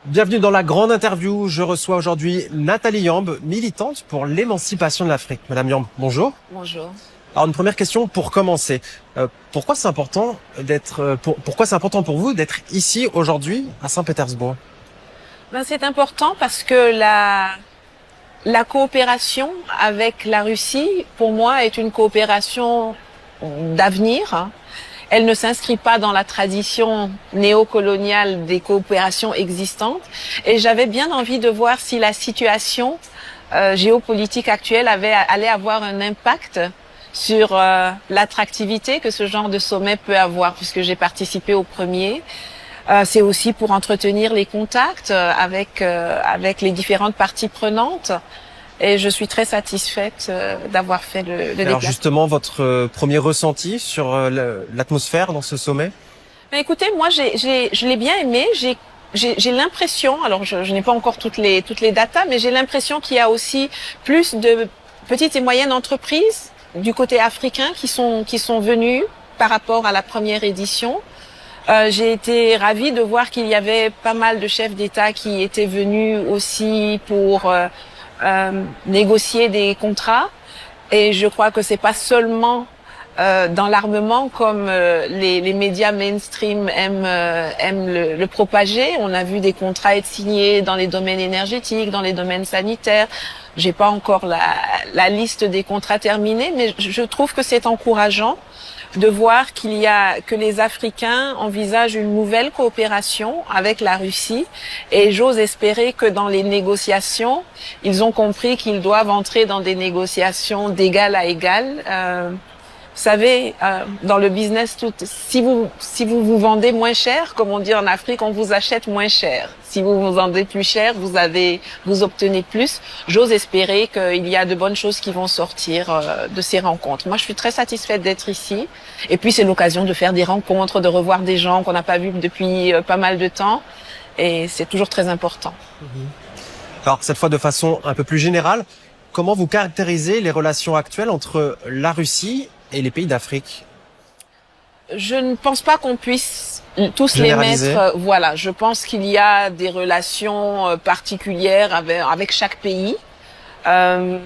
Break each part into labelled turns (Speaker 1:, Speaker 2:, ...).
Speaker 1: Bienvenue dans la grande interview. Je reçois aujourd'hui Nathalie Yamb, militante pour l'émancipation de l'Afrique. Madame Yamb, bonjour.
Speaker 2: Bonjour.
Speaker 1: Alors une première question pour commencer. Pourquoi c'est important pour vous d'être ici aujourd'hui à Saint-Pétersbourg?
Speaker 2: C'est important parce que la coopération avec la Russie, pour moi, est une coopération d'avenir. Elle ne s'inscrit pas dans la tradition néocoloniale des coopérations existantes. Et j'avais bien envie de voir si la situation géopolitique actuelle allait avoir un impact sur l'attractivité que ce genre de sommet peut avoir, puisque j'ai participé au premier. C'est aussi pour entretenir les contacts avec les différentes parties prenantes. Et je suis très satisfaite d'avoir fait le déplacement.
Speaker 1: Alors justement, votre premier ressenti sur l'atmosphère dans ce sommet?
Speaker 2: Écoutez, moi, je l'ai bien aimé. J'ai l'impression, alors je n'ai pas encore toutes les datas, mais j'ai l'impression qu'il y a aussi plus de petites et moyennes entreprises du côté africain qui sont venues par rapport à la première édition. J'ai été ravie de voir qu'il y avait pas mal de chefs d'État qui étaient venus aussi pour négocier des contrats. Et je crois que c'est pas seulement dans l'armement comme les médias mainstream aiment le propager. On a vu des contrats être signés dans les domaines énergétiques, dans les domaines sanitaires. J'ai pas encore la liste des contrats terminés, mais je trouve que c'est encourageant de voir que les Africains envisagent une nouvelle coopération avec la Russie, et j'ose espérer que dans les négociations, ils ont compris qu'ils doivent entrer dans des négociations d'égal à égal. Vous savez, dans le business, si vous vendez moins cher, comme on dit en Afrique, on vous achète moins cher. Si vous vendez plus cher, vous obtenez plus. J'ose espérer qu'il y a de bonnes choses qui vont sortir de ces rencontres. Moi, je suis très satisfaite d'être ici. Et puis, c'est l'occasion de faire des rencontres, de revoir des gens qu'on n'a pas vus depuis pas mal de temps. Et c'est toujours très important.
Speaker 1: Alors, cette fois de façon un peu plus générale, comment vous caractérisez les relations actuelles entre la Russie et les pays d'Afrique?
Speaker 2: Je ne pense pas qu'on puisse tous les
Speaker 1: Généraliser.
Speaker 2: mettre. Voilà, je pense qu'il y a des relations particulières avec chaque pays. Je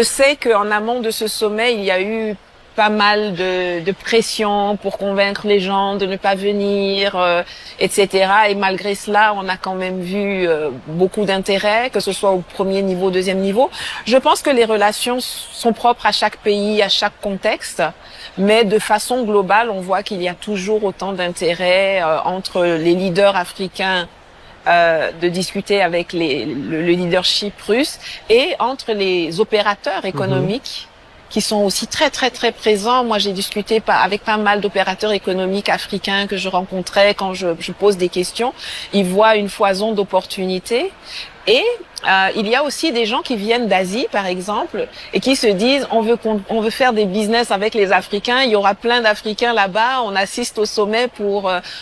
Speaker 2: sais qu'en amont de ce sommet, il y a eu pas mal de pression pour convaincre les gens de ne pas venir, etc. Et malgré cela, on a quand même vu beaucoup d'intérêt, que ce soit au premier niveau, deuxième niveau. Je pense que les relations sont propres à chaque pays, à chaque contexte, mais de façon globale, on voit qu'il y a toujours autant d'intérêt entre les leaders africains de discuter avec le leadership russe, et entre les opérateurs économiques qui sont aussi très très très présents. Moi, j'ai discuté avec pas mal d'opérateurs économiques africains que je rencontrais quand je pose des questions. Ils voient une foison d'opportunités. Et il y a aussi des gens qui viennent d'Asie, par exemple, et qui se disent on veut faire des business avec les Africains. Il y aura plein d'Africains là-bas. On assiste au sommet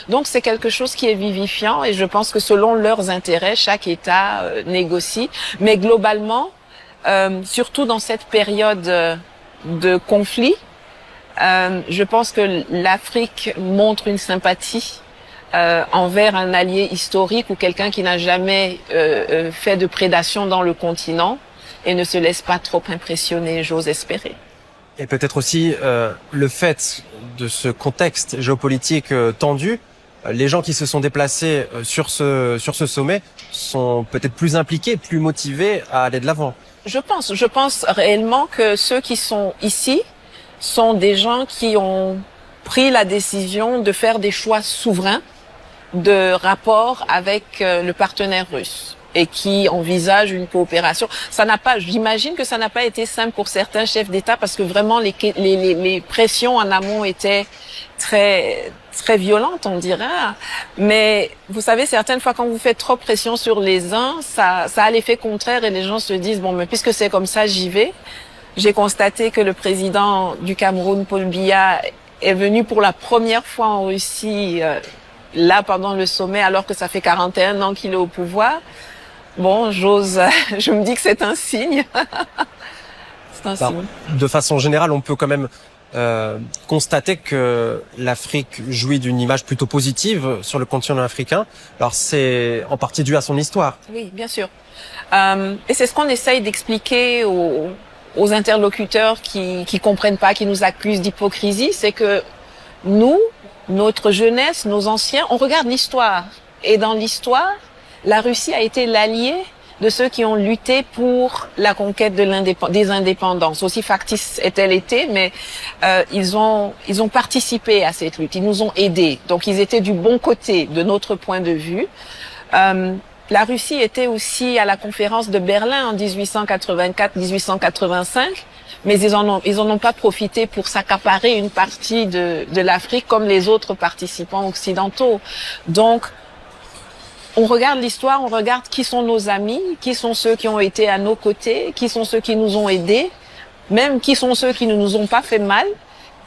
Speaker 2: donc c'est quelque chose qui est vivifiant. Et je pense que selon leurs intérêts, chaque État négocie. Mais globalement, surtout dans cette période de conflit, je pense que l'Afrique montre une sympathie envers un allié historique ou quelqu'un qui n'a jamais fait de prédation dans le continent et ne se laisse pas trop impressionner, j'ose espérer.
Speaker 1: Et peut-être aussi le fait de ce contexte géopolitique tendu, les gens qui se sont déplacés sur ce sommet sont peut-être plus impliqués, plus motivés à aller de l'avant.
Speaker 2: Je pense réellement que ceux qui sont ici sont des gens qui ont pris la décision de faire des choix souverains de rapport avec le partenaire russe, et qui envisagent une coopération. J'imagine que ça n'a pas été simple pour certains chefs d'État, parce que vraiment les pressions en amont étaient très très violentes, on dirait. Mais vous savez, certaines fois quand vous faites trop pression sur les uns, ça a l'effet contraire, et les gens se disent bon, mais puisque c'est comme ça, j'y vais. J'ai constaté que le président du Cameroun, Paul Biya, est venu pour la première fois en Russie là pendant le sommet, alors que ça fait 41 ans qu'il est au pouvoir. Bon, je me dis que c'est un signe. C'est un signe.
Speaker 1: De façon générale, on peut quand même constater que l'Afrique jouit d'une image plutôt positive sur le continent africain. Alors c'est en partie dû à son histoire.
Speaker 2: Oui, bien sûr. Et c'est ce qu'on essaye d'expliquer aux interlocuteurs qui comprennent pas, qui nous accusent d'hypocrisie, c'est que nous, notre jeunesse, nos anciens, on regarde l'histoire. Et dans l'histoire, la Russie a été l'allié de ceux qui ont lutté pour la conquête des indépendances. Aussi factice est-elle été, mais ils ont participé à cette lutte. Ils nous ont aidés. Donc ils étaient du bon côté de notre point de vue. La Russie était aussi à la conférence de Berlin en 1884-1885, mais ils en ont pas profité pour s'accaparer une partie de l'Afrique comme les autres participants occidentaux. Donc on regarde l'histoire, on regarde qui sont nos amis, qui sont ceux qui ont été à nos côtés, qui sont ceux qui nous ont aidés, même qui sont ceux qui ne nous ont pas fait mal.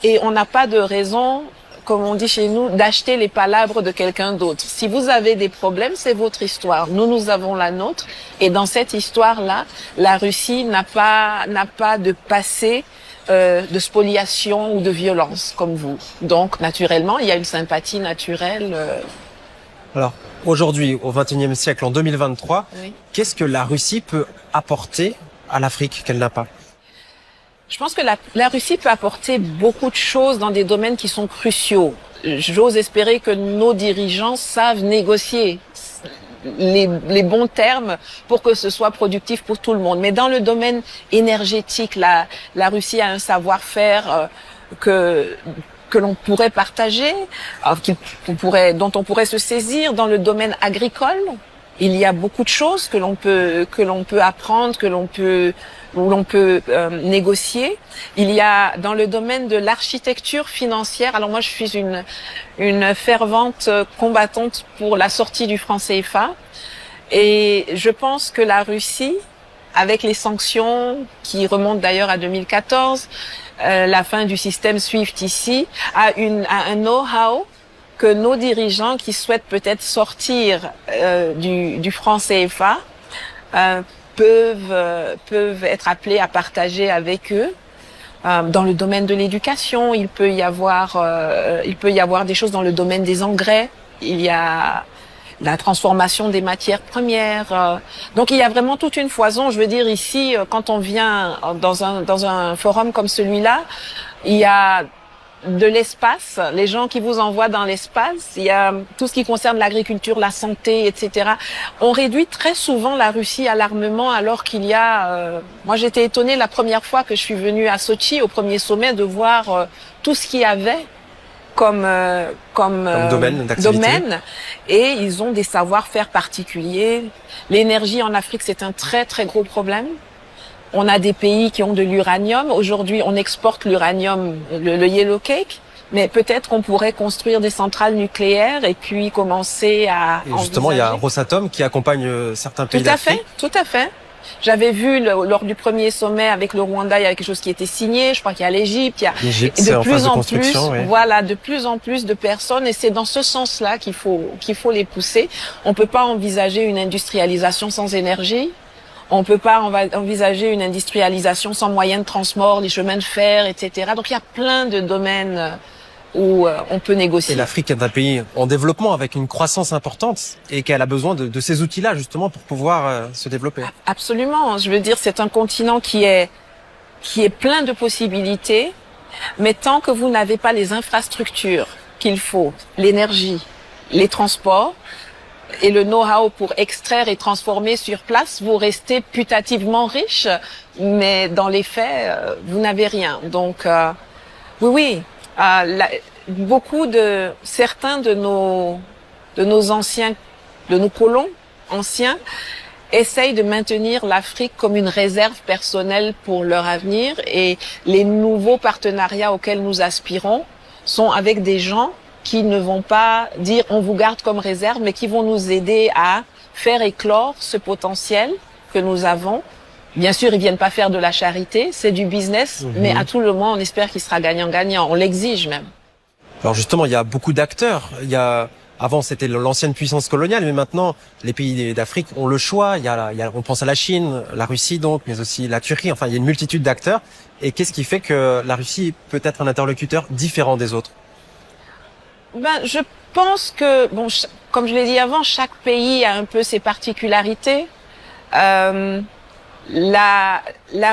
Speaker 2: Et on n'a pas de raison, comme on dit chez nous, d'acheter les palabres de quelqu'un d'autre. Si vous avez des problèmes, c'est votre histoire. Nous avons la nôtre. Et dans cette histoire-là, la Russie n'a pas de passé de spoliation ou de violence comme vous. Donc, naturellement, il y a une sympathie naturelle.
Speaker 1: Alors, aujourd'hui, au XXIe siècle, en 2023,
Speaker 2: Oui.
Speaker 1: Qu'est-ce que la Russie peut apporter à l'Afrique qu'elle n'a pas?
Speaker 2: Je pense que la Russie peut apporter beaucoup de choses dans des domaines qui sont cruciaux. J'ose espérer que nos dirigeants savent négocier les bons termes pour que ce soit productif pour tout le monde. Mais dans le domaine énergétique, la Russie a un savoir-faire que l'on pourrait partager, dont on pourrait se saisir. Dans le domaine agricole, il y a beaucoup de choses que l'on peut apprendre, où l'on peut négocier. Il y a dans le domaine de l'architecture financière. Alors moi, je suis une fervente combattante pour la sortie du franc CFA, et je pense que la Russie, avec les sanctions qui remontent d'ailleurs à 2014, la fin du système SWIFT ici, a un know-how que nos dirigeants qui souhaitent peut-être sortir du franc CFA peuvent être appelés à partager avec eux. Dans le domaine de l'éducation, il peut y avoir des choses dans le domaine des engrais. Il y a la transformation des matières premières. Donc il y a vraiment toute une foison. Je veux dire ici, quand on vient dans un forum comme celui-là, il y a de l'espace, les gens qui vous envoient dans l'espace, il y a tout ce qui concerne l'agriculture, la santé, etc. On réduit très souvent la Russie à l'armement, alors qu'il y a... moi j'étais étonnée la première fois que je suis venue à Sotchi, au premier sommet, de voir tout ce qu'il y avait comme
Speaker 1: domaine d'activité.
Speaker 2: Et ils ont des savoir-faire particuliers. L'énergie en Afrique, c'est un très très gros problème. On a des pays qui ont de l'uranium. Aujourd'hui, on exporte l'uranium, le yellow cake, mais peut-être qu'on pourrait construire des centrales nucléaires et puis commencer à
Speaker 1: Et justement, il y a Rosatom qui accompagne certains pays d'Afrique.
Speaker 2: Tout à fait. J'avais vu lors du premier sommet avec le Rwanda, il y avait quelque chose qui était signé. Je crois qu'il y a l'Égypte.
Speaker 1: L'Égypte,
Speaker 2: et
Speaker 1: c'est
Speaker 2: de
Speaker 1: en
Speaker 2: plus
Speaker 1: phase de
Speaker 2: en
Speaker 1: construction,
Speaker 2: plus,
Speaker 1: oui.
Speaker 2: voilà, de plus en plus de personnes. Et c'est dans ce sens-là qu'il faut les pousser. On peut pas envisager une industrialisation sans énergie. On peut pas envisager une industrialisation sans moyens de transport, les chemins de fer, etc. Donc il y a plein de domaines où on peut négocier.
Speaker 1: Et l'Afrique est un pays en développement avec une croissance importante et qu'elle a besoin de ces outils-là justement pour pouvoir se développer.
Speaker 2: Absolument. Je veux dire, c'est un continent qui est plein de possibilités, mais tant que vous n'avez pas les infrastructures qu'il faut, l'énergie, les transports, et le know-how pour extraire et transformer sur place, vous restez putativement riche, mais dans les faits, vous n'avez rien. Donc, oui, certains de nos anciens, de nos colons anciens, essayent de maintenir l'Afrique comme une réserve personnelle pour leur avenir, et les nouveaux partenariats auxquels nous aspirons sont avec des gens qui ne vont pas dire on vous garde comme réserve, mais qui vont nous aider à faire éclore ce potentiel que nous avons. Bien sûr, ils viennent pas faire de la charité, c'est du business, mais à tout le moins, on espère qu'il sera gagnant-gagnant. On l'exige même.
Speaker 1: Alors justement, il y a beaucoup d'acteurs. Il y a avant c'était l'ancienne puissance coloniale, mais maintenant les pays d'Afrique ont le choix. On pense à la Chine, la Russie donc, mais aussi la Turquie. Enfin, il y a une multitude d'acteurs. Et qu'est-ce qui fait que la Russie peut être un interlocuteur différent des autres?
Speaker 2: Je pense que, bon, comme je l'ai dit avant, chaque pays a un peu ses particularités. La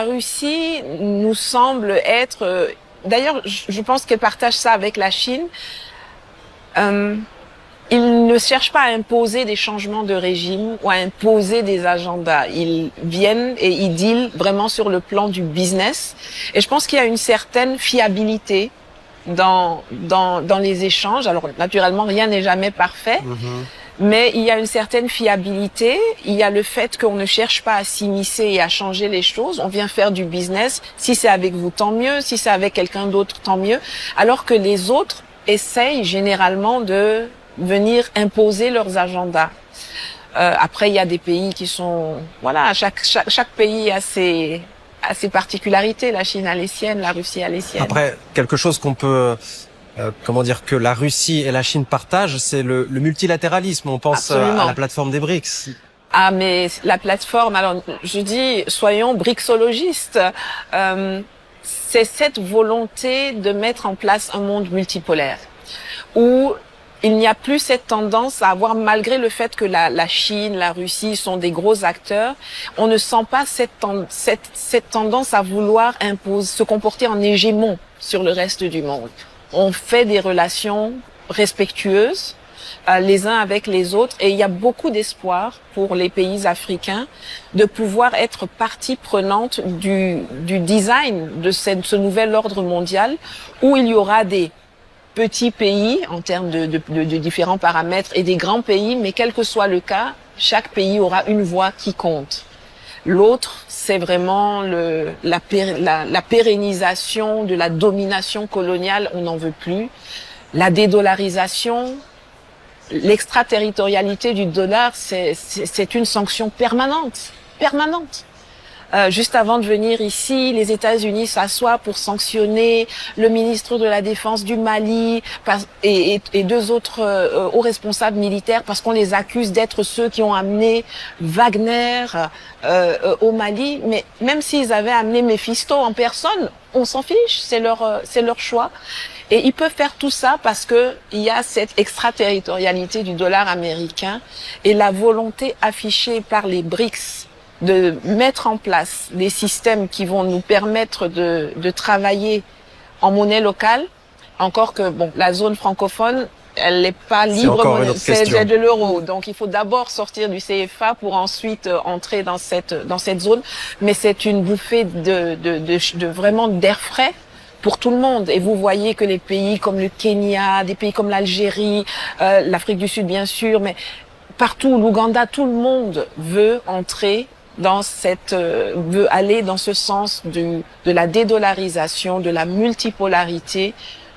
Speaker 2: Russie nous semble être, d'ailleurs, je pense qu'elle partage ça avec la Chine. Ils ne cherchent pas à imposer des changements de régime ou à imposer des agendas. Ils viennent et ils dealent vraiment sur le plan du business. Et je pense qu'il y a une certaine fiabilité dans les échanges. Alors, naturellement, rien n'est jamais parfait. Mais il y a une certaine fiabilité, il y a le fait qu'on ne cherche pas à s'immiscer et à changer les choses, on vient faire du business, si c'est avec vous tant mieux, si c'est avec quelqu'un d'autre tant mieux, alors que les autres essayent généralement de venir imposer leurs agendas. Après il y a des pays qui sont, voilà, chaque pays a ses particularités, la Chine a les siennes, la Russie a les siennes.
Speaker 1: Après, quelque chose qu'on peut que la Russie et la Chine partagent, c'est le multilatéralisme. On pense à la plateforme des BRICS.
Speaker 2: Ah, mais la plateforme, alors je dis, soyons brixologistes, c'est cette volonté de mettre en place un monde multipolaire, où il n'y a plus cette tendance à avoir, malgré le fait que la Chine, la Russie sont des gros acteurs, on ne sent pas cette tendance à vouloir se comporter en hégémon sur le reste du monde. On fait des relations respectueuses les uns avec les autres et il y a beaucoup d'espoir pour les pays africains de pouvoir être partie prenante du design de ce nouvel ordre mondial où il y aura des petits pays en termes de différents paramètres et des grands pays, mais quel que soit le cas, chaque pays aura une voix qui compte. L'autre, c'est vraiment la pérennisation de la domination coloniale, on n'en veut plus. La dédollarisation, l'extraterritorialité du dollar, c'est une sanction permanente. Juste avant de venir ici, les États-Unis s'assoient pour sanctionner le ministre de la Défense du Mali et deux autres hauts responsables militaires parce qu'on les accuse d'être ceux qui ont amené Wagner au Mali. Mais même s'ils avaient amené Mephisto en personne, on s'en fiche, c'est leur choix. Et ils peuvent faire tout ça parce que il y a cette extraterritorialité du dollar américain et la volonté affichée par les BRICS de mettre en place des systèmes qui vont nous permettre de travailler en monnaie locale, encore que bon, la zone francophone, elle n'est pas libre, c'est de l'euro. Donc il faut d'abord sortir du CFA pour ensuite entrer dans cette zone. Mais c'est une bouffée de vraiment d'air frais pour tout le monde. Et vous voyez que les pays comme le Kenya, des pays comme l'Algérie, l'Afrique du Sud bien sûr, mais partout, l'Ouganda, tout le monde veut entrer veut aller dans ce sens de la dédollarisation, de la multipolarité,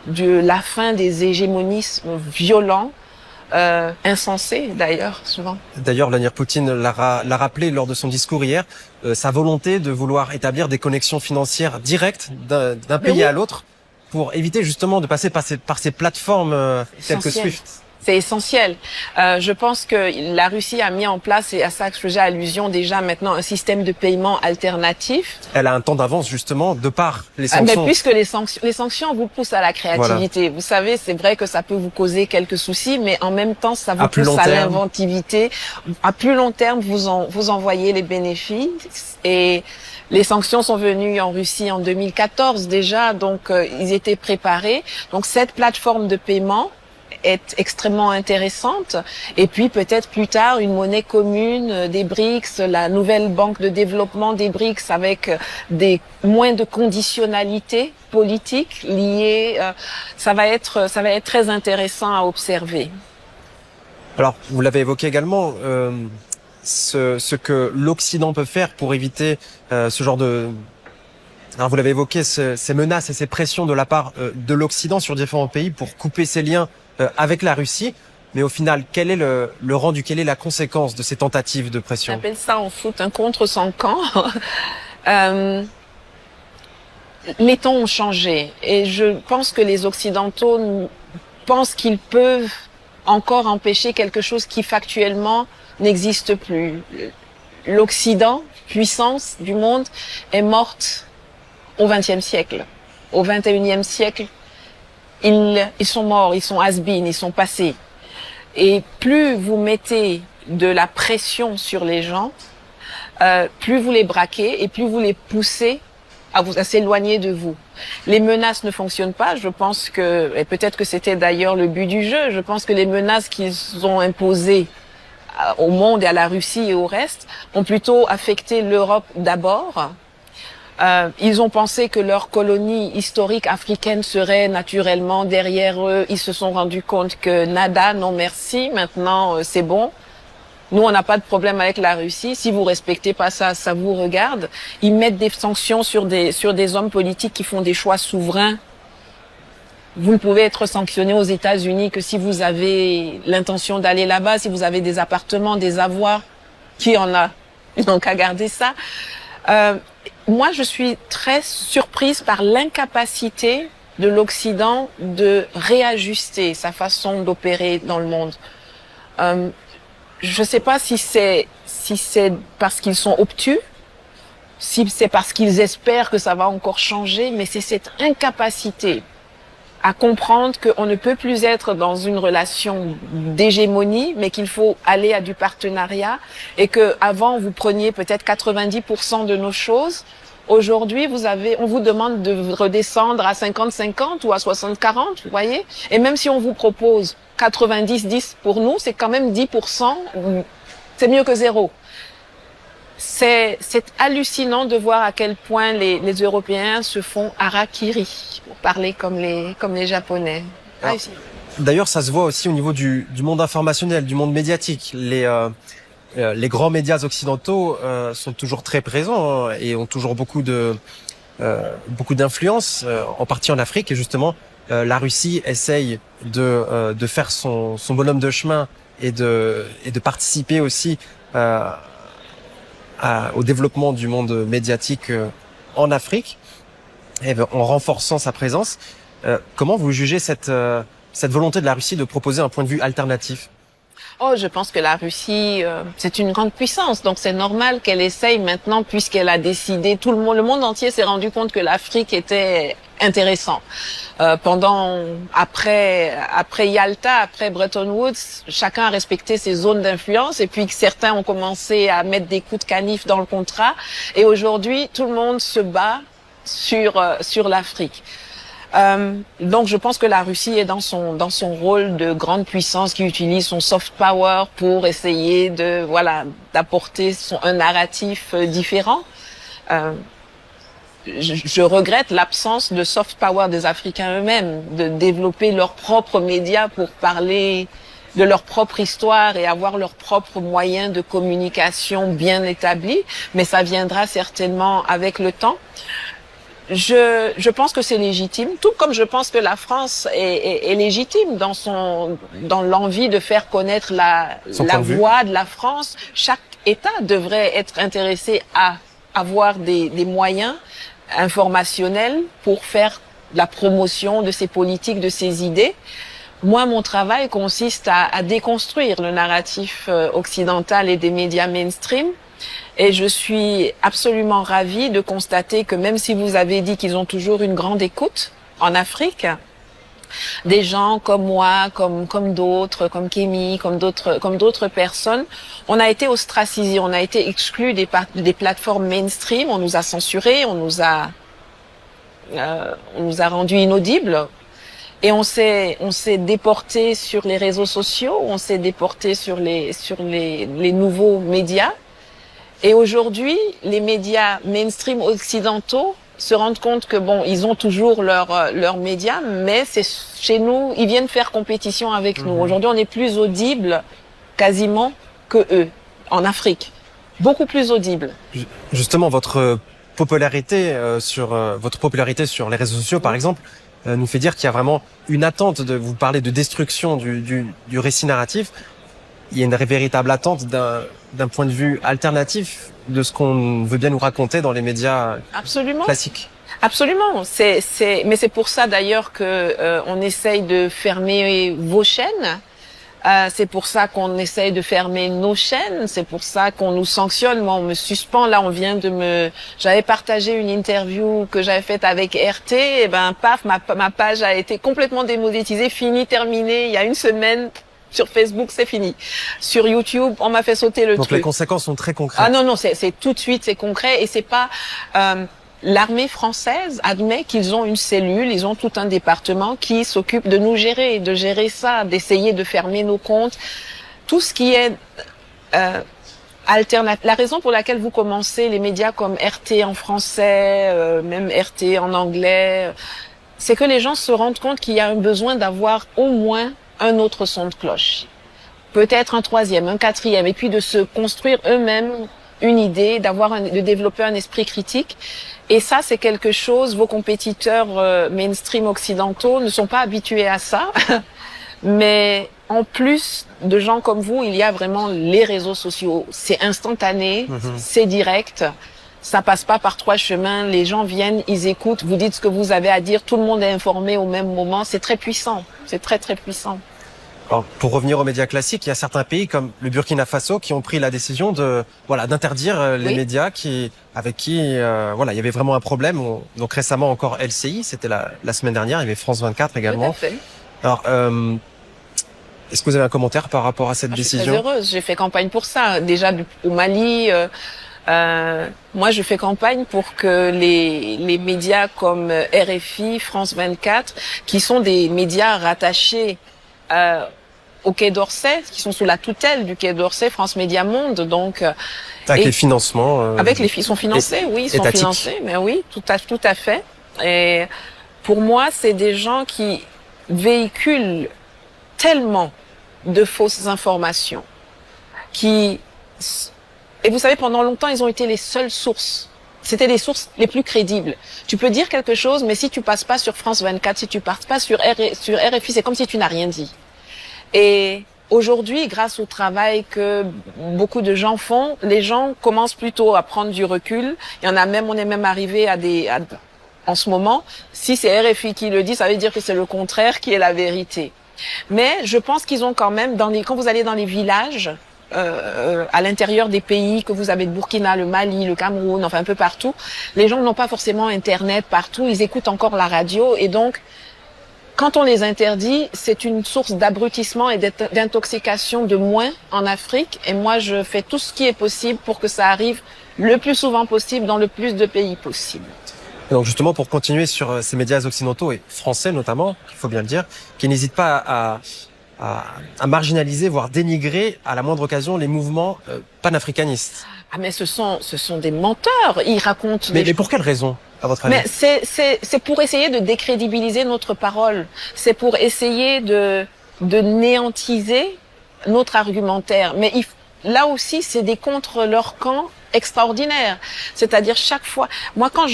Speaker 2: de la fin des hégémonismes violents, insensés d'ailleurs, souvent.
Speaker 1: D'ailleurs, Vladimir Poutine l'a rappelé lors de son discours hier, sa volonté de vouloir établir des connexions financières directes d'un pays à l'autre pour éviter justement de passer par ces plateformes telles que SWIFT.
Speaker 2: C'est essentiel. Je pense que la Russie a mis en place, et à ça que je faisais allusion déjà maintenant, un système de paiement alternatif.
Speaker 1: Elle a un temps d'avance justement de par les sanctions.
Speaker 2: Mais puisque les sanctions vous poussent à la créativité. Voilà. Vous savez, c'est vrai que ça peut vous causer quelques soucis, mais en même temps, ça vous pousse à l'inventivité. À plus long terme, vous en voyez les bénéfices. Et les sanctions sont venues en Russie en 2014 déjà, donc ils étaient préparés. Donc cette plateforme de paiement est extrêmement intéressante. Et puis peut-être plus tard une monnaie commune des BRICS, la nouvelle banque de développement des BRICS avec moins de conditionnalité politique liée. Ça va être très intéressant à observer.
Speaker 1: Alors vous l'avez évoqué également. Ce que l'Occident peut faire pour éviter ce genre de... Alors vous l'avez évoqué, ces menaces et ces pressions de la part de l'Occident sur différents pays pour couper ses liens avec la Russie. Mais au final, quel est le rendu, quelle est la conséquence de ces tentatives de pression?
Speaker 2: On appelle ça en foot un contre son camp. Les temps ont changé et je pense que les Occidentaux pensent qu'ils peuvent encore empêcher quelque chose qui factuellement n'existe plus. L'Occident, puissance du monde, est morte au XXe siècle. Au XXIe siècle, ils sont morts, ils sont has-been, ils sont passés. Et plus vous mettez de la pression sur les gens, plus vous les braquez et plus vous les poussez à s'éloigner de vous. Les menaces ne fonctionnent pas. Je pense que, et peut-être que c'était d'ailleurs le but du jeu, je pense que les menaces qu'ils ont imposées au monde et à la Russie et au reste ont plutôt affecté l'Europe d'abord. Ils ont pensé que leur colonie historique africaine serait naturellement derrière eux. Ils se sont rendus compte que nada, non merci, maintenant c'est bon. Nous, on n'a pas de problème avec la Russie. Si vous respectez pas ça, ça vous regarde. Ils mettent des sanctions sur des hommes politiques qui font des choix souverains. Vous ne pouvez être sanctionné aux États-Unis que si vous avez l'intention d'aller là-bas, si vous avez des appartements, des avoirs. Qui en a? Ils n'ont qu'à garder ça. Moi, je suis très surprise par l'incapacité de l'Occident de réajuster sa façon d'opérer dans le monde. Je ne sais pas si c'est parce qu'ils sont obtus, si c'est parce qu'ils espèrent que ça va encore changer, mais c'est cette incapacité à comprendre qu'on ne peut plus être dans une relation d'hégémonie, mais qu'il faut aller à du partenariat et que avant vous preniez peut-être 90% de nos choses. Aujourd'hui, on vous demande de redescendre à 50-50 ou à 60-40, vous voyez? Et même si on vous propose 90-10 pour nous, c'est quand même 10%, c'est mieux que zéro. C'est hallucinant de voir à quel point les Européens se font harakiri, pour parler comme les Japonais.
Speaker 1: Alors, d'ailleurs, ça se voit aussi au niveau du monde informationnel, du monde médiatique. Les grands médias occidentaux sont toujours très présents et ont toujours beaucoup d'influence, en partie en Afrique. Et justement, la Russie essaye de faire son bonhomme de chemin et de participer aussi au développement du monde médiatique en Afrique, et en renforçant sa présence. Comment vous jugez cette volonté de la Russie de proposer un point de vue alternatif?
Speaker 2: Oh, je pense que la Russie, c'est une grande puissance, donc c'est normal qu'elle essaye maintenant, puisqu'elle a décidé. Le monde entier s'est rendu compte que l'Afrique était intéressant. Après Yalta, après Bretton Woods, chacun a respecté ses zones d'influence, et puis certains ont commencé à mettre des coups de canif dans le contrat, et aujourd'hui tout le monde se bat sur l'Afrique. Donc je pense que la Russie est dans son rôle de grande puissance qui utilise son soft power pour essayer d'apporter un narratif différent. Je regrette l'absence de soft power des Africains eux-mêmes, de développer leurs propres médias pour parler de leur propre histoire et avoir leurs propres moyens de communication bien établis, mais ça viendra certainement avec le temps. Je pense que c'est légitime, tout comme je pense que la France est légitime dans l'envie de faire connaître la voix de la France. Chaque État devrait être intéressé à avoir des moyens informationnels pour faire la promotion de ses politiques, de ses idées. Moi, mon travail consiste à déconstruire le narratif occidental et des médias mainstream. Et je suis absolument ravie de constater que même si vous avez dit qu'ils ont toujours une grande écoute en Afrique, des gens comme moi, comme d'autres, comme Kémy, comme d'autres personnes, on a été ostracisés, on a été exclus des plateformes mainstream, on nous a censurés, on nous a rendus inaudibles. Et on s'est déporté sur les réseaux sociaux, on s'est déporté sur les nouveaux médias. Et aujourd'hui, les médias mainstream occidentaux se rendent compte que ils ont toujours leurs médias, mais c'est chez nous, ils viennent faire compétition avec nous. Aujourd'hui, on est plus audible quasiment que eux en Afrique, beaucoup plus audible.
Speaker 1: Justement, votre popularité sur les réseaux sociaux, par exemple, nous fait dire qu'il y a vraiment une attente vous parlez de destruction du récit narratif. Il y a une véritable attente d'un point de vue alternatif de ce qu'on veut bien nous raconter dans les médias classiques.
Speaker 2: Absolument. Mais c'est pour ça d'ailleurs que on essaye de fermer vos chaînes C'est pour ça qu'on essaye de fermer nos chaînes. C'est pour ça qu'on nous sanctionne. Moi, on me suspend. Là, j'avais partagé une interview que j'avais faite avec RT. Et ben, paf, ma page a été complètement démonétisée, terminée. Il y a une semaine. Sur Facebook, c'est fini. Sur YouTube, on m'a fait sauter le truc.
Speaker 1: Donc les conséquences sont très concrètes.
Speaker 2: Ah non, c'est tout de suite, c'est concret et c'est pas. L'armée française admet qu'ils ont une cellule, ils ont tout un département qui s'occupe de nous gérer, de gérer ça, d'essayer de fermer nos comptes. Tout ce qui est alternative. La raison pour laquelle vous commencez les médias comme RT en français, même RT en anglais, c'est que les gens se rendent compte qu'il y a un besoin d'avoir au moins un autre son de cloche. Peut-être un troisième, un quatrième, et puis de se construire eux-mêmes une idée, de développer un esprit critique. Et ça, c'est quelque chose, vos compétiteurs mainstream occidentaux ne sont pas habitués à ça. Mais en plus de gens comme vous, il y a vraiment les réseaux sociaux. C'est instantané, c'est direct. Ça passe pas par 3 chemins. Les gens viennent, ils écoutent, vous dites ce que vous avez à dire. Tout le monde est informé au même moment. C'est très puissant. C'est très, très puissant.
Speaker 1: Alors, pour revenir aux médias classiques, il y a certains pays comme le Burkina Faso qui ont pris la décision d'interdire les médias avec qui il y avait vraiment un problème. Donc récemment encore LCI, c'était la semaine dernière, il y avait France 24 également.
Speaker 2: Tout à fait.
Speaker 1: Alors est-ce que vous avez un commentaire par rapport à cette décision?
Speaker 2: Je suis très heureuse, j'ai fait campagne pour ça. Déjà au Mali, moi je fais campagne pour que les médias comme RFI, France 24, qui sont des médias rattachés au Quai d'Orsay, qui sont sous la tutelle du Quai d'Orsay, France Média Monde, donc
Speaker 1: avec les financements.
Speaker 2: Ils sont financés, oui, ils sont financés, mais oui, tout à fait. Et pour moi, c'est des gens qui véhiculent tellement de fausses informations, et vous savez, pendant longtemps, ils ont été les seules sources. C'était les sources les plus crédibles. Tu peux dire quelque chose, mais si tu passes pas sur France 24, si tu passes pas sur RFI, c'est comme si tu n'as rien dit. Et aujourd'hui, grâce au travail que beaucoup de gens font, les gens commencent plutôt à prendre du recul. On est même arrivé en ce moment, si c'est RFI qui le dit, ça veut dire que c'est le contraire qui est la vérité. Mais je pense qu'ils ont quand même, quand vous allez dans les villages, à l'intérieur des pays, que vous avez le Burkina, le Mali, le Cameroun, enfin un peu partout, les gens n'ont pas forcément Internet partout, ils écoutent encore la radio et donc, quand on les interdit, c'est une source d'abrutissement et d'intoxication de moins en Afrique. Et moi, je fais tout ce qui est possible pour que ça arrive le plus souvent possible dans le plus de pays possible.
Speaker 1: Et donc justement, pour continuer sur ces médias occidentaux et français notamment, il faut bien le dire, qui n'hésitent pas à marginaliser, voire dénigrer à la moindre occasion les mouvements panafricanistes.
Speaker 2: Ah mais ce sont des menteurs. Ils racontent.
Speaker 1: Mais pour quelle raison, à votre avis?
Speaker 2: Mais c'est pour essayer de décrédibiliser notre parole. C'est pour essayer de néantiser notre argumentaire. Mais là aussi, c'est des contre leur camp extraordinaires. C'est-à-dire chaque fois, moi quand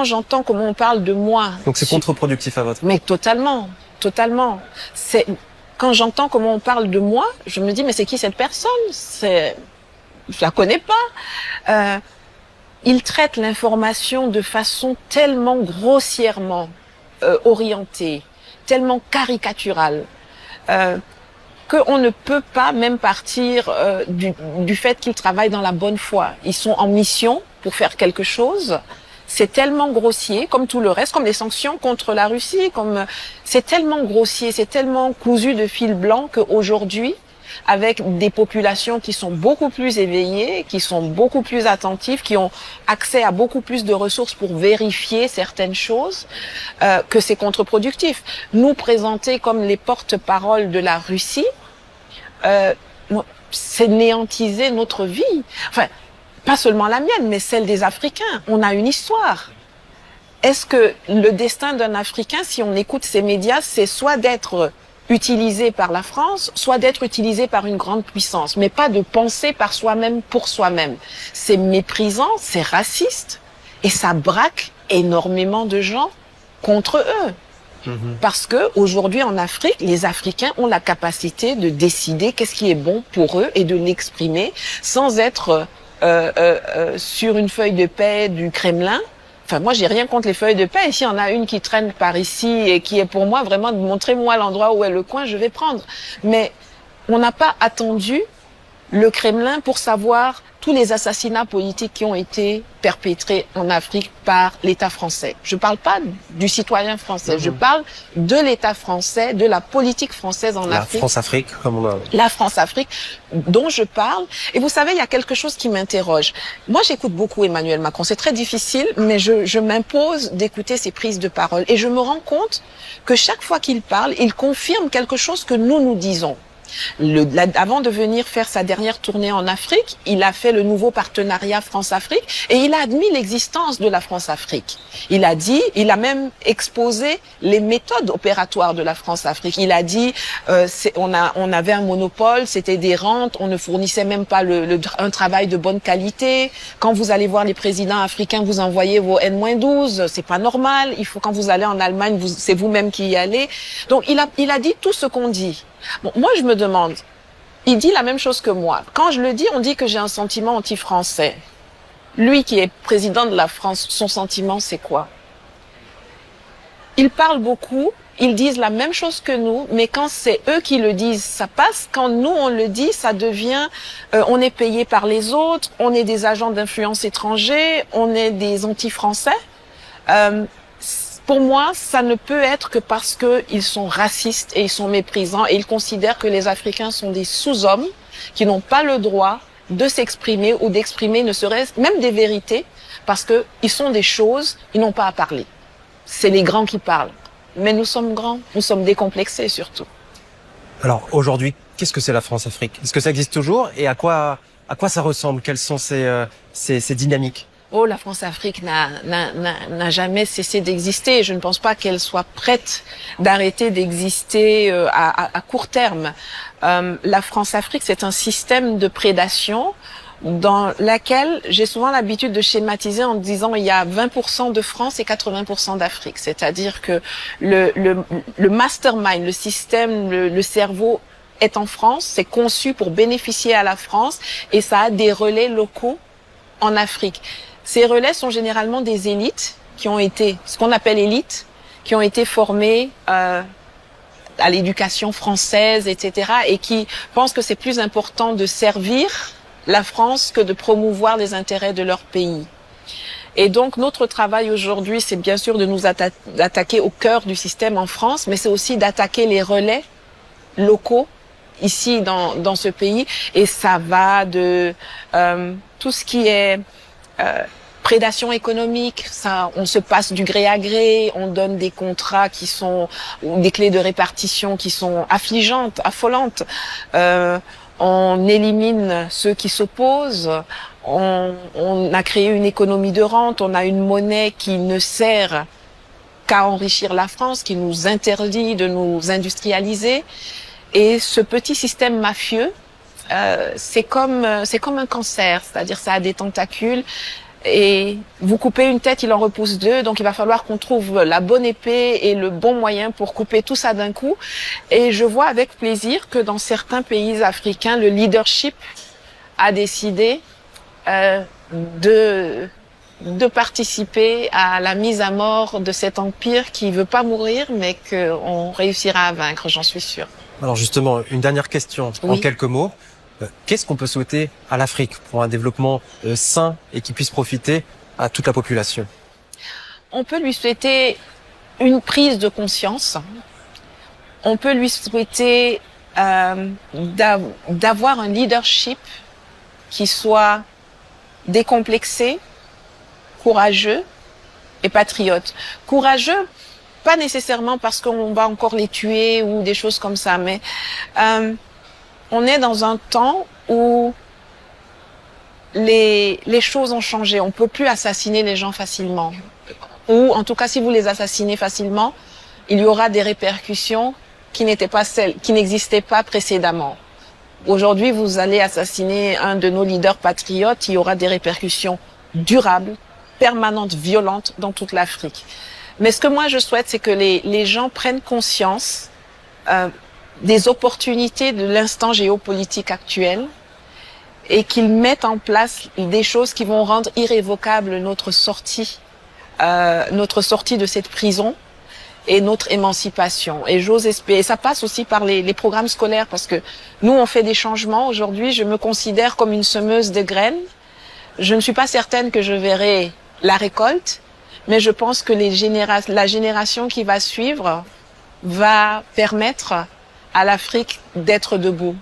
Speaker 2: j'entends comment on parle de moi.
Speaker 1: Donc c'est contre-productif à votre avis?
Speaker 2: Mais totalement. Quand j'entends comment on parle de moi, je me dis mais c'est qui cette personne? Je la connais pas. Ils traitent l'information de façon tellement grossièrement orientée, tellement caricaturale, qu'on ne peut pas même partir du fait qu'ils travaillent dans la bonne foi. Ils sont en mission pour faire quelque chose. C'est tellement grossier, comme tout le reste, comme les sanctions contre la Russie, c'est tellement grossier, c'est tellement cousu de fil blanc qu'aujourd'hui, avec des populations qui sont beaucoup plus éveillées, qui sont beaucoup plus attentives, qui ont accès à beaucoup plus de ressources pour vérifier certaines choses, que c'est contre-productif. Nous présenter comme les porte-paroles de la Russie, c'est néantiser notre vie. Enfin, pas seulement la mienne, mais celle des Africains. On a une histoire. Est-ce que le destin d'un Africain, si on écoute ces médias, c'est soit d'être utilisé par la France, soit d'être utilisé par une grande puissance, mais pas de penser par soi-même pour soi-même. C'est méprisant, c'est raciste, et ça braque énormément de gens contre eux. Parce que aujourd'hui en Afrique, les Africains ont la capacité de décider qu'est-ce qui est bon pour eux et de l'exprimer sans être sur une feuille de paix du Kremlin. Enfin, moi, j'ai rien contre les feuilles de paix. Et s'il y en a une qui traîne par ici et qui est pour moi vraiment de montrer moi l'endroit où est le coin, je vais prendre. Mais on n'a pas attendu le Kremlin pour savoir tous les assassinats politiques qui ont été perpétrés en Afrique par l'État français. Je parle pas du citoyen français, je parle de l'État français, de la politique française en Afrique.
Speaker 1: La France-Afrique, comme on a...
Speaker 2: La France-Afrique, dont je parle. Et vous savez, il y a quelque chose qui m'interroge. Moi, j'écoute beaucoup Emmanuel Macron. C'est très difficile, mais je m'impose d'écouter ses prises de parole. Et je me rends compte que chaque fois qu'il parle, il confirme quelque chose que nous disons. Avant de venir faire sa dernière tournée en Afrique, il a fait le nouveau partenariat France-Afrique et il a admis l'existence de la France-Afrique. Il a même exposé les méthodes opératoires de la France-Afrique. Il a dit, on avait un monopole, c'était des rentes, on ne fournissait même pas un travail de bonne qualité. Quand vous allez voir les présidents africains, vous envoyez vos N-12, c'est pas normal. Quand vous allez en Allemagne, c'est vous-même qui y allez. Donc il a dit tout ce qu'on dit. Bon, moi, je me demande, il dit la même chose que moi. Quand je le dis, on dit que j'ai un sentiment anti-français. Lui qui est président de la France, son sentiment, c'est quoi? Ils parlent beaucoup, ils disent la même chose que nous, mais quand c'est eux qui le disent, ça passe. Quand nous, on le dit, ça devient, on est payé par les autres, on est des agents d'influence étrangers, on est des anti-français. Pour moi, ça ne peut être que parce qu'ils sont racistes et ils sont méprisants et ils considèrent que les Africains sont des sous-hommes qui n'ont pas le droit de s'exprimer ou d'exprimer ne serait-ce même des vérités parce que ils sont des choses, ils n'ont pas à parler. C'est les grands qui parlent. Mais nous sommes grands, nous sommes décomplexés surtout.
Speaker 1: Alors aujourd'hui, qu'est-ce que c'est la France-Afrique? Est-ce que ça existe toujours et à quoi ça ressemble? Quelles sont ces dynamiques?
Speaker 2: Oh, la France-Afrique n'a jamais cessé d'exister. Je ne pense pas qu'elle soit prête d'arrêter d'exister à court terme. La France-Afrique, c'est un système de prédation dans laquelle j'ai souvent l'habitude de schématiser en disant il y a 20% de France et 80% d'Afrique. C'est-à-dire que le mastermind, le système, le cerveau est en France, c'est conçu pour bénéficier à la France et ça a des relais locaux en Afrique. Ces relais sont généralement des élites qui ont été, ce qu'on appelle élites, qui ont été formées à l'éducation française, etc., et qui pensent que c'est plus important de servir la France que de promouvoir les intérêts de leur pays. Et donc, notre travail aujourd'hui, c'est bien sûr de nous attaquer au cœur du système en France, mais c'est aussi d'attaquer les relais locaux ici dans ce pays. Et ça va de tout ce qui est prédation économique, ça, on se passe du gré à gré, on donne des contrats qui sont, ou des clés de répartition qui sont affligeantes, affolantes. On élimine ceux qui s'opposent. On a créé une économie de rente, on a une monnaie qui ne sert qu'à enrichir la France, qui nous interdit de nous industrialiser. Et ce petit système mafieux, c'est comme un cancer, c'est-à-dire ça a des tentacules. Et vous coupez une tête, il en repousse deux, donc il va falloir qu'on trouve la bonne épée et le bon moyen pour couper tout ça d'un coup. Et je vois avec plaisir que dans certains pays africains, le leadership a décidé de participer à la mise à mort de cet empire qui veut pas mourir, mais qu'on réussira à vaincre, j'en suis sûre.
Speaker 1: Alors justement, une dernière question en quelques mots. Qu'est-ce qu'on peut souhaiter à l'Afrique pour un développement sain et qui puisse profiter à toute la population?
Speaker 2: On peut lui souhaiter une prise de conscience. On peut lui souhaiter d'avoir un leadership qui soit décomplexé, courageux et patriote. Courageux, pas nécessairement parce qu'on va encore les tuer ou des choses comme ça, mais on est dans un temps où les choses ont changé. On peut plus assassiner les gens facilement. Ou, en tout cas, si vous les assassinez facilement, il y aura des répercussions qui n'existaient pas précédemment. Aujourd'hui, vous allez assassiner un de nos leaders patriotes, il y aura des répercussions durables, permanentes, violentes dans toute l'Afrique. Mais ce que moi je souhaite, c'est que les gens prennent conscience des opportunités de l'instant géopolitique actuel et qu'ils mettent en place des choses qui vont rendre irrévocable notre sortie de cette prison et notre émancipation. Et j'ose espérer, et ça passe aussi par les programmes scolaires, parce que nous, on fait des changements. Aujourd'hui, je me considère comme une semeuse de graines. Je ne suis pas certaine que je verrai la récolte, mais je pense que la génération qui va suivre va permettre à l'Afrique d'être debout.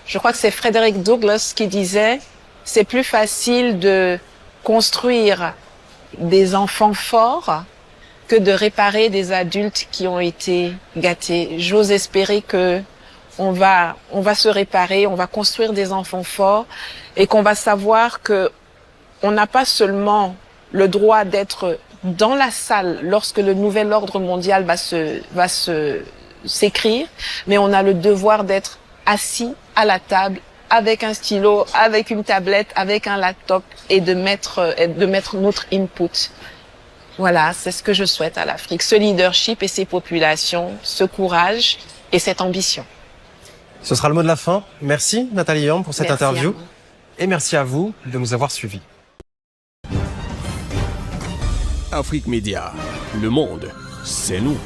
Speaker 2: Je crois que c'est Frederick Douglass qui disait « C'est plus facile de construire des enfants forts que de réparer des adultes qui ont été gâtés. » J'ose espérer que on va se réparer, on va construire des enfants forts et qu'on va savoir que on n'a pas seulement le droit d'être dans la salle lorsque le nouvel ordre mondial va s'écrire, mais on a le devoir d'être assis à la table avec un stylo, avec une tablette, avec un laptop et de mettre notre input. Voilà, c'est ce que je souhaite à l'Afrique. Ce leadership et ces populations, ce courage et cette ambition.
Speaker 1: Ce sera le mot de la fin. Merci Nathalie Yamb pour cette
Speaker 2: Merci
Speaker 1: interview. Et merci à vous de nous avoir suivis.
Speaker 3: Afrique Média, le monde, c'est nous.